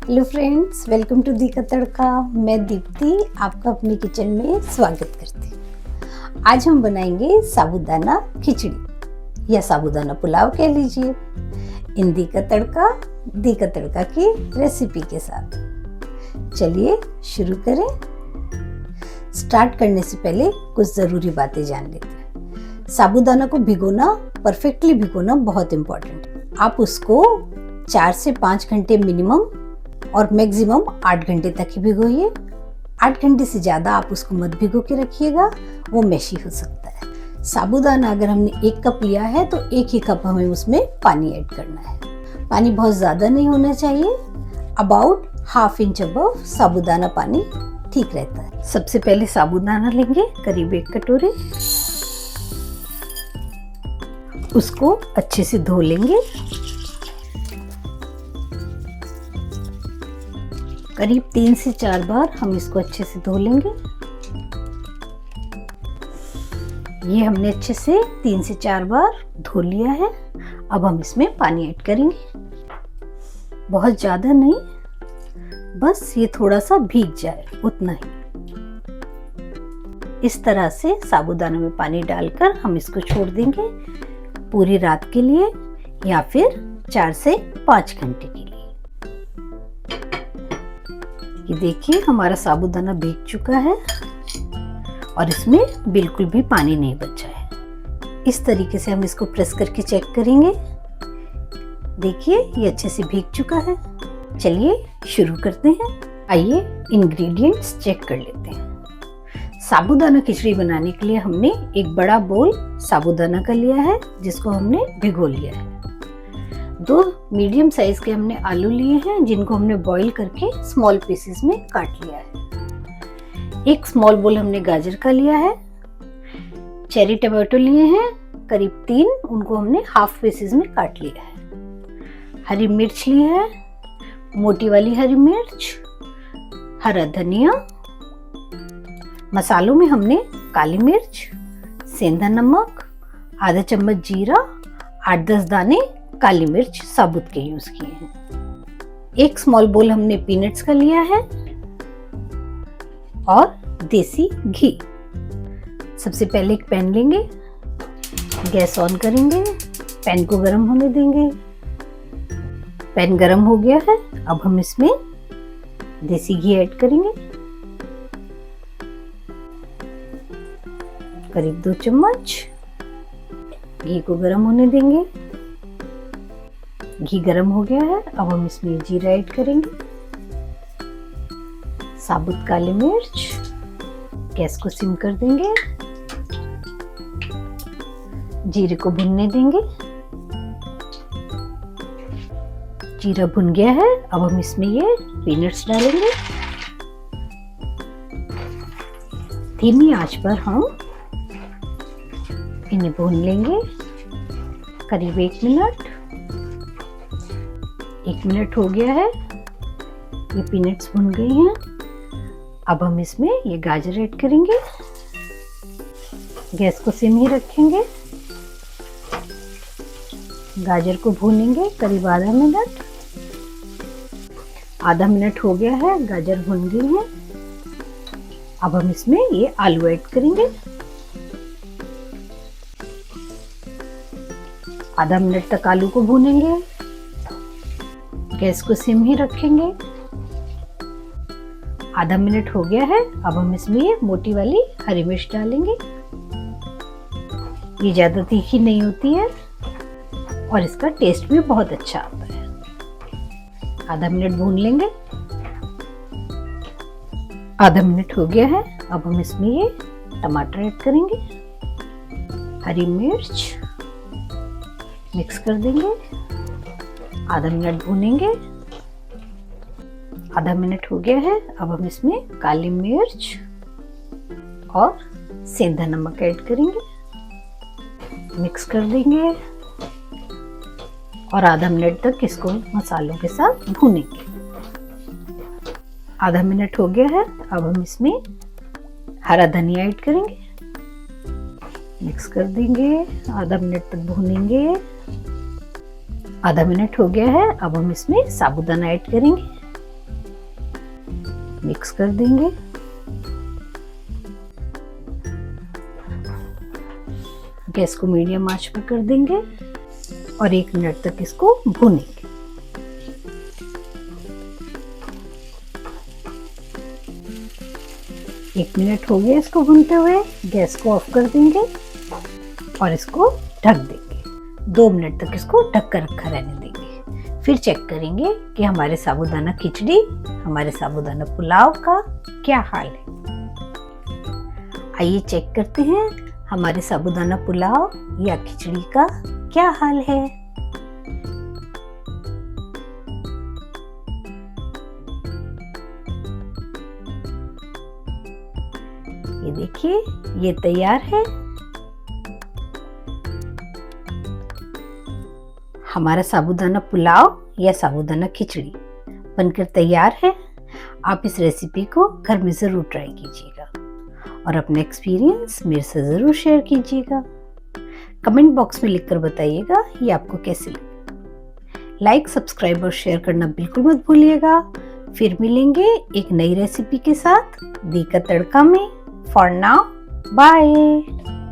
Hello friends, welcome to the का तड़का। मैं दीप्ति आपका अपनी किचन में स्वागत करती हूँ। आज हम बनाएंगे साबूदाना खिचड़ी या साबूदाना पुलाव कह लीजिए, इन दी का तड़का की रेसिपी के साथ। चलिए शुरू करें। स्टार्ट करने से पहले कुछ ज़रूरी बातें जान लेते हैं। साबूदाना को भिगोना, परफेक्टली भिगोना बहुत इम्पोर्टेंट है। आप उसको 4 से 5 घंटे मिनिमम और मैक्सिमम 8 घंटे तक ही भिगोइए। 8 घंटे से ज़्यादा आप उसको मत भिगो के रखिएगा, वो मैशी हो सकता है। साबूदाना अगर हमने 1 कप लिया है तो 1 ही कप हमें उसमें पानी ऐड करना है। पानी बहुत ज़्यादा नहीं होना चाहिए, अबाउट ½ इंच अबव साबूदाना पानी ठीक रहता है। सबसे पहले साबूदाना लेंगे, करीब 1 कटोरी। उसको अच्छे से धो लेंगे। करीब 3 से 4 बार हम इसको अच्छे से धो लेंगे। ये हमने अच्छे से 3 से 4 बार धो लिया है। अब हम इसमें पानी ऐड करेंगे, बहुत ज़्यादा नहीं, बस ये थोड़ा सा भीग जाए उतना ही। इस तरह से साबूदाना में पानी डालकर हम इसको छोड़ देंगे पूरी रात के लिए या फिर 4 से 5 घंटे के लिए। ये देखिए हमारा साबूदाना भीग चुका है और इसमें बिल्कुल भी पानी नहीं बचा है। इस तरीके से हम इसको प्रेस करके चेक करेंगे। देखिए ये अच्छे से भीग चुका है। चलिए शुरू करते हैं। आइए इंग्रेडिएंट्स चेक कर लेते हैं। साबूदाना खिचड़ी बनाने के लिए हमने एक बड़ा बोल साबूदाना का लिया है, जिसको हमने भिगो लिया है। 2 मीडियम साइज के हमने आलू लिए हैं, जिनको हमने बॉईल करके स्मॉल पीसेस में काट लिया है। 1 स्मॉल बोल हमने गाजर का लिया है। चेरी टमाटो लिए हैं करीब 3, उनको हमने हाफ पीसेस में काट लिया है। हरी मिर्च ली है, मोटी वाली हरी मिर्च, हरा धनिया। मसालों में हमने काली मिर्च, सेंधा नमक, आधा चम्मच जीरा, 8-10 दाने काली मिर्च साबुत के यूज किए हैं। 1 स्मॉल बोल हमने पीनट्स का लिया है और देसी घी। सबसे पहले एक पैन लेंगे, गैस ऑन करेंगे, पैन को गर्म होने देंगे। पैन गर्म हो गया है, अब हम इसमें देसी घी ऐड करेंगे, करीब 2 चम्मच। घी को गर्म होने देंगे। घी गर्म हो गया है, अब हम इसमें जीरा ऐड करेंगे, साबुत काली मिर्च। गैस को सिम कर देंगे, जीरे को भुनने देंगे। जीरा भुन गया है, अब हम इसमें ये पीनट्स डालेंगे। धीमी आंच पर हम इन्हें भून लेंगे करीब 1 मिनट। 1 मिनट हो गया है, ये पीनट्स भुन गई हैं। अब हम इसमें ये गाजर ऐड करेंगे। गैस को सिम ही रखेंगे। गाजर को भूनेंगे करीब आधा मिनट। आधा मिनट हो गया है, गाजर भुन गई है। अब हम इसमें ये आलू ऐड करेंगे। आधा मिनट तक आलू को भूनेंगे। गैस को सिम ही रखेंगे। आधा मिनट हो गया है, अब हम इसमें ये मोटी वाली हरी मिर्च डालेंगे। ये ज्यादा तीखी नहीं होती है और इसका टेस्ट भी बहुत अच्छा आता है। आधा मिनट भून लेंगे। आधा मिनट हो गया है, अब हम इसमें ये टमाटर ऐड करेंगे, हरी मिर्च मिक्स कर देंगे। आधा मिनट भूनेंगे। आधा मिनट हो गया है, अब हम इसमें काली मिर्च और सेंधा नमक ऐड करेंगे, मिक्स कर देंगे और आधा मिनट तक इसको मसालों के साथ भूनेंगे। आधा मिनट हो गया है, अब हम इसमें हरा धनिया ऐड करेंगे, मिक्स कर देंगे। आधा मिनट तक भूनेंगे। आधा मिनट हो गया है, अब हम इसमें साबूदाना ऐड करेंगे। मिक्स कर देंगे। गैस को मीडियम आंच पर कर देंगे और 1 मिनट तक इसको भूनेंगे। एक मिनट हो गया इसको भूनते हुए, गैस को ऑफ कर देंगे और इसको ढक देंगे। 2 मिनट तक इसको ढक कर रखा रहने देंगे। फिर चेक करेंगे कि हमारे साबूदाना खिचड़ी, हमारे साबूदाना पुलाव का क्या हाल है। आइए चेक करते हैं हमारे साबूदाना पुलाव या खिचड़ी का क्या हाल है। ये देखिए, ये तैयार है। हमारा साबूदाना पुलाव या साबूदाना खिचड़ी बनकर तैयार है। आप इस रेसिपी को घर में ज़रूर ट्राई कीजिएगा और अपना एक्सपीरियंस मेरे से ज़रूर शेयर कीजिएगा। कमेंट बॉक्स में लिखकर बताइएगा ये आपको कैसे लगी। लाइक, सब्सक्राइब और शेयर करना बिल्कुल मत भूलिएगा। फिर मिलेंगे एक नई रेसिपी के साथ दी का तड़का में। For now, bye.